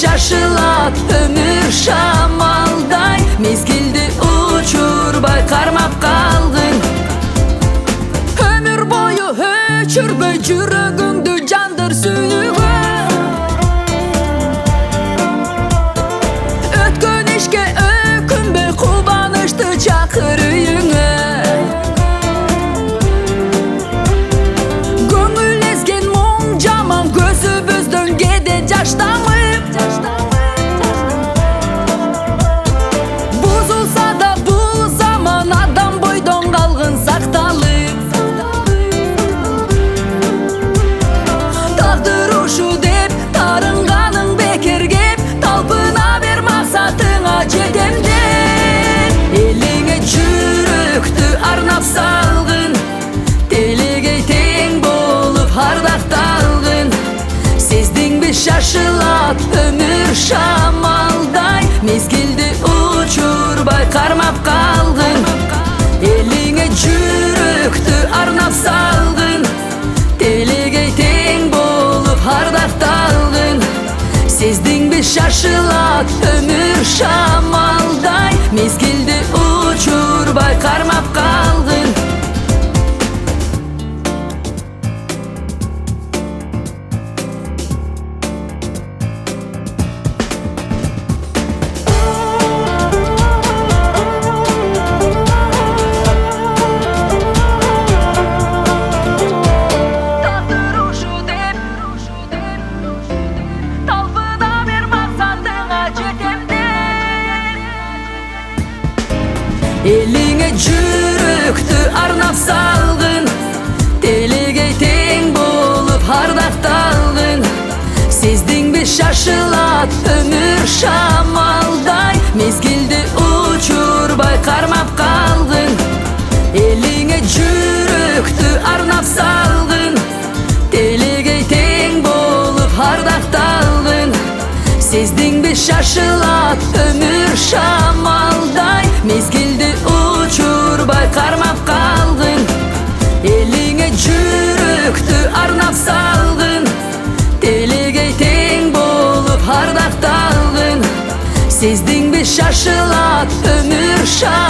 şaşılat ömür şamalday, mezgildi uçurbay karmap kaldın. Ömür boyu höçürböy жүрөгүңдү жанdır сүйгөн. Өткөн ишке өкүнбөй кубанычты чакыр үйүңө. Көңүл эзген мұң жаман көзүбүздөн кеде жаштамып. Бузулса да бул заман адам бойдон калгын сакталып. Тагдыр ушу деп тарынганың бекер кеп, талпына бер максатыңа жетем деп. Элиңе жүрөктү арнап салгын, телегей тең болуп ардакталгын. Сездиңби шашылат ömür шамалдай, мезгилди учурбай кармап калгын. Элиңе жүрөктү арнап салгын, телегей тең болуп ардакталгын. Сездиңби шашылат ömür шамалдай, мезгилди учурбай кармап калгын. Элиңе жүрөктү арнап салгын, телегей тең болуп ардакталгын. Сездиңби шашылат ömür шамалдай, мезгилди учурбай кармап калгын. Элиңе жүрөктү арнап салгын, телегей тең болуп ардакталгын. Сездиңби шашылат ömür шамалдай, мезгилди учурбай кармап калгын. Элиңе жүрөктү арнап салгын, телегей тең болуп ардакталгын. Сездиңби шашылат ömür шамалдай.